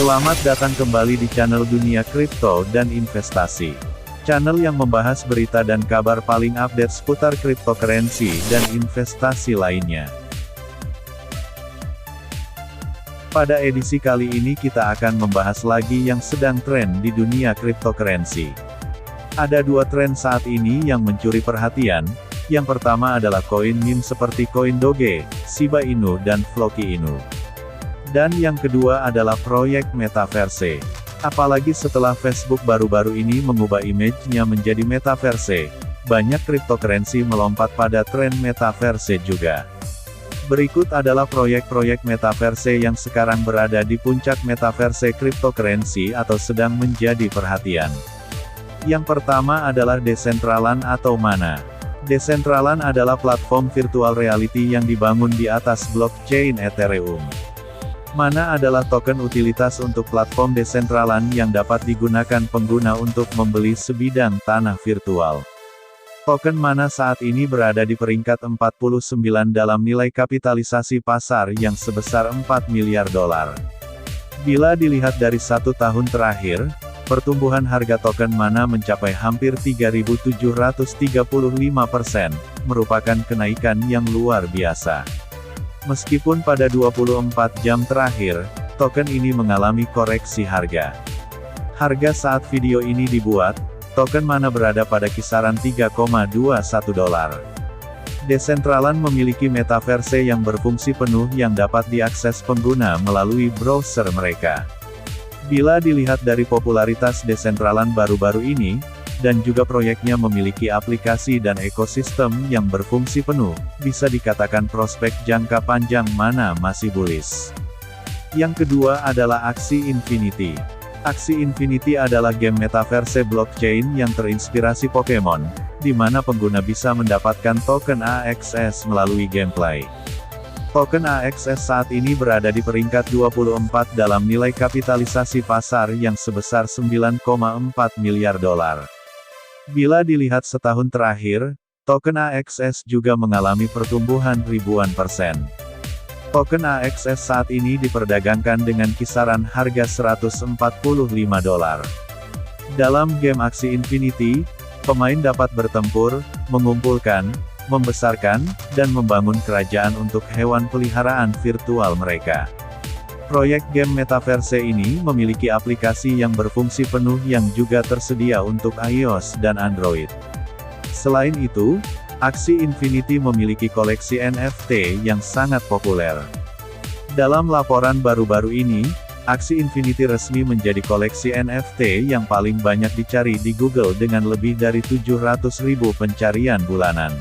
Selamat datang kembali di channel Dunia Kripto dan Investasi. Channel yang membahas berita dan kabar paling update seputar cryptocurrency dan investasi lainnya. Pada edisi kali ini kita akan membahas lagi yang sedang tren di dunia cryptocurrency. Ada dua tren saat ini yang mencuri perhatian. Yang pertama adalah koin meme seperti koin Doge, Shiba Inu dan Floki Inu. Dan yang kedua adalah proyek Metaverse. Apalagi setelah Facebook baru-baru ini mengubah image-nya menjadi Metaverse, banyak cryptocurrency melompat pada tren Metaverse juga. Berikut adalah proyek-proyek Metaverse yang sekarang berada di puncak Metaverse cryptocurrency atau sedang menjadi perhatian. Yang pertama adalah Decentraland atau Mana. Decentraland adalah platform virtual reality yang dibangun di atas blockchain Ethereum. Mana adalah token utilitas untuk platform Decentraland yang dapat digunakan pengguna untuk membeli sebidang tanah virtual. Token Mana saat ini berada di peringkat 49 dalam nilai kapitalisasi pasar yang sebesar 4 miliar dolar. Bila dilihat dari 1 tahun terakhir, pertumbuhan harga token Mana mencapai hampir 3.735%, merupakan kenaikan yang luar biasa. Meskipun pada 24 jam terakhir, token ini mengalami koreksi harga. Harga saat video ini dibuat, token Mana berada pada kisaran 3,21 dolar. Decentraland memiliki metaverse yang berfungsi penuh yang dapat diakses pengguna melalui browser mereka. Bila dilihat dari popularitas Decentraland baru-baru ini, dan juga proyeknya memiliki aplikasi dan ekosistem yang berfungsi penuh, bisa dikatakan prospek jangka panjang Mana masih bullish. Yang kedua adalah Axie Infinity. Axie Infinity adalah game metaverse blockchain yang terinspirasi Pokemon, di mana pengguna bisa mendapatkan token AXS melalui gameplay. Token AXS saat ini berada di peringkat 24 dalam nilai kapitalisasi pasar yang sebesar 9,4 miliar dolar. Bila dilihat setahun terakhir, token AXS juga mengalami pertumbuhan ribuan persen. Token AXS saat ini diperdagangkan dengan kisaran harga 145 dolar. Dalam game Axie Infinity, pemain dapat bertempur, mengumpulkan, membesarkan, dan membangun kerajaan untuk hewan peliharaan virtual mereka. Proyek game Metaverse ini memiliki aplikasi yang berfungsi penuh yang juga tersedia untuk iOS dan Android. Selain itu, Axie Infinity memiliki koleksi NFT yang sangat populer. Dalam laporan baru-baru ini, Axie Infinity resmi menjadi koleksi NFT yang paling banyak dicari di Google dengan lebih dari 700.000 pencarian bulanan.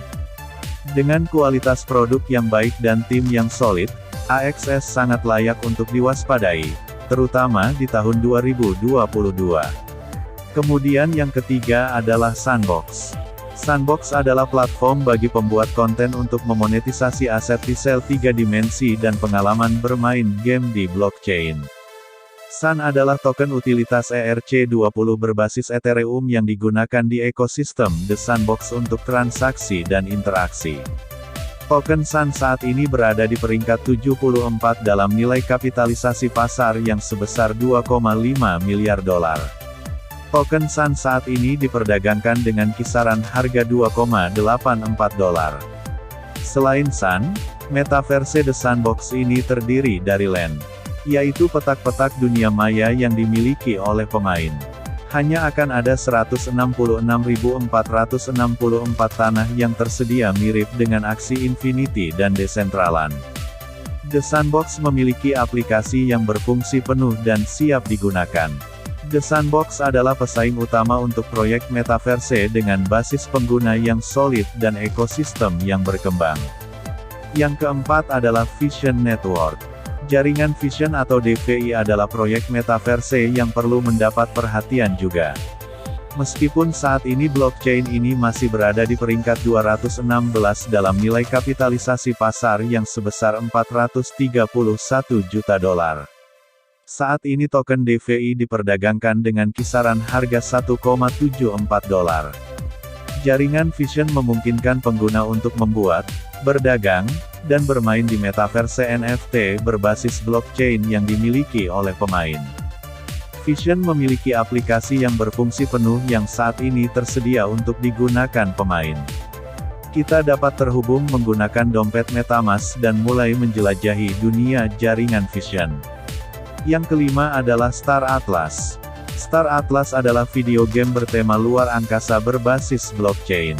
Dengan kualitas produk yang baik dan tim yang solid, AXS sangat layak untuk diwaspadai, terutama di tahun 2022. Kemudian yang ketiga adalah Sandbox. Sandbox adalah platform bagi pembuat konten untuk memonetisasi aset resale 3 dimensi dan pengalaman bermain game di blockchain. Sun adalah token utilitas ERC20 berbasis Ethereum yang digunakan di ekosistem The Sandbox untuk transaksi dan interaksi. Token Sun saat ini berada di peringkat 74 dalam nilai kapitalisasi pasar yang sebesar 2,5 miliar dolar. Token Sun saat ini diperdagangkan dengan kisaran harga 2,84 dolar. Selain Sun, Metaverse The Sandbox ini terdiri dari LAN, yaitu petak-petak dunia maya yang dimiliki oleh pemain. Hanya akan ada 166.464 tanah yang tersedia mirip dengan Axie Infinity dan Decentraland. The Sandbox memiliki aplikasi yang berfungsi penuh dan siap digunakan. The Sandbox adalah pesaing utama untuk proyek Metaverse dengan basis pengguna yang solid dan ekosistem yang berkembang. Yang keempat adalah Vision Network. Jaringan Vision atau DVI adalah proyek Metaverse yang perlu mendapat perhatian juga. Meskipun saat ini blockchain ini masih berada di peringkat 216 dalam nilai kapitalisasi pasar yang sebesar 431 juta dolar. Saat ini token DVI diperdagangkan dengan kisaran harga 1,74 dolar. Jaringan Vision memungkinkan pengguna untuk membuat, berdagang, dan bermain di metaverse NFT berbasis blockchain yang dimiliki oleh pemain. Vision memiliki aplikasi yang berfungsi penuh yang saat ini tersedia untuk digunakan pemain. Kita dapat terhubung menggunakan dompet MetaMask dan mulai menjelajahi dunia jaringan Vision. Yang kelima adalah Star Atlas. Star Atlas adalah video game bertema luar angkasa berbasis blockchain.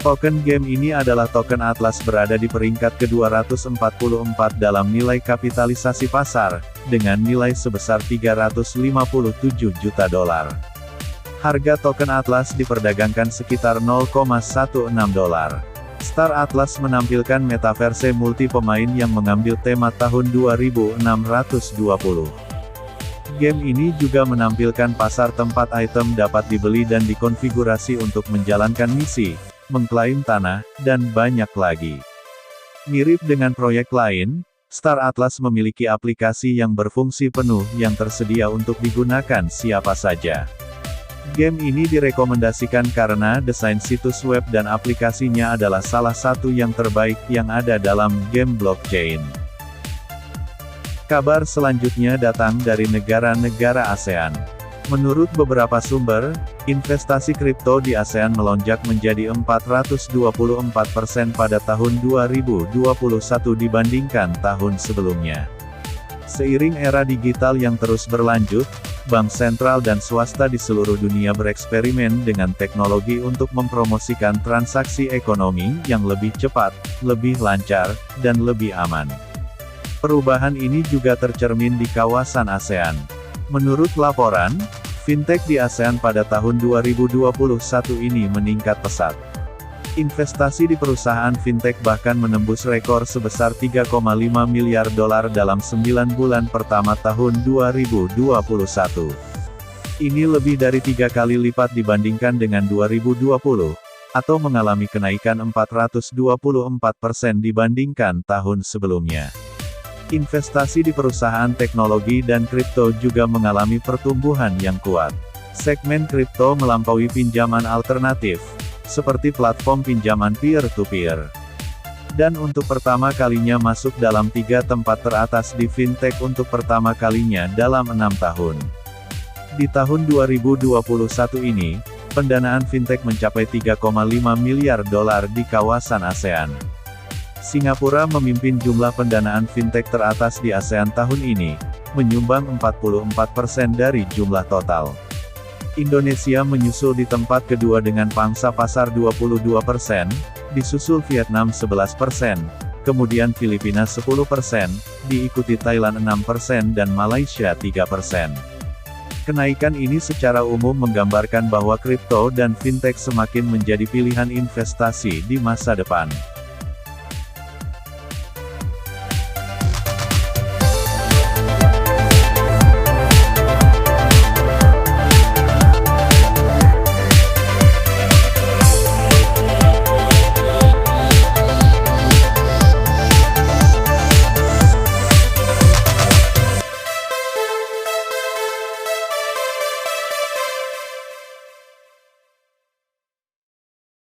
Token game ini adalah token Atlas berada di peringkat ke-244 dalam nilai kapitalisasi pasar, dengan nilai sebesar $357 juta. Harga token Atlas diperdagangkan sekitar $0,16. Star Atlas menampilkan metaverse multi pemain yang mengambil tema tahun 2620. Game ini juga menampilkan pasar tempat item dapat dibeli dan dikonfigurasi untuk menjalankan misi, mengklaim tanah, dan banyak lagi. Mirip dengan proyek lain, Star Atlas memiliki aplikasi yang berfungsi penuh yang tersedia untuk digunakan siapa saja. Game ini direkomendasikan karena desain situs web dan aplikasinya adalah salah satu yang terbaik yang ada dalam game blockchain. Kabar selanjutnya datang dari negara-negara ASEAN. Menurut beberapa sumber, investasi kripto di ASEAN melonjak menjadi 424% pada tahun 2021 dibandingkan tahun sebelumnya. Seiring era digital yang terus berlanjut, bank sentral dan swasta di seluruh dunia bereksperimen dengan teknologi untuk mempromosikan transaksi ekonomi yang lebih cepat, lebih lancar, dan lebih aman. Perubahan ini juga tercermin di kawasan ASEAN. Menurut laporan, fintech di ASEAN pada tahun 2021 ini meningkat pesat. Investasi di perusahaan fintech bahkan menembus rekor sebesar $3,5 miliar dalam 9 bulan pertama tahun 2021. Ini lebih dari 3 kali lipat dibandingkan dengan 2020, atau mengalami kenaikan 424% dibandingkan tahun sebelumnya. Investasi di perusahaan teknologi dan kripto juga mengalami pertumbuhan yang kuat. Segmen kripto melampaui pinjaman alternatif, seperti platform pinjaman peer-to-peer. Dan untuk pertama kalinya masuk dalam 3 tempat teratas di fintech untuk pertama kalinya dalam 6 tahun. Di tahun 2021 ini, pendanaan fintech mencapai $3,5 miliar di kawasan ASEAN. Singapura memimpin jumlah pendanaan fintech teratas di ASEAN tahun ini, menyumbang 44% dari jumlah total. Indonesia menyusul di tempat kedua dengan pangsa pasar 22%, disusul Vietnam 11%, kemudian Filipina 10%, diikuti Thailand 6% dan Malaysia 3%. Kenaikan ini secara umum menggambarkan bahwa kripto dan fintech semakin menjadi pilihan investasi di masa depan.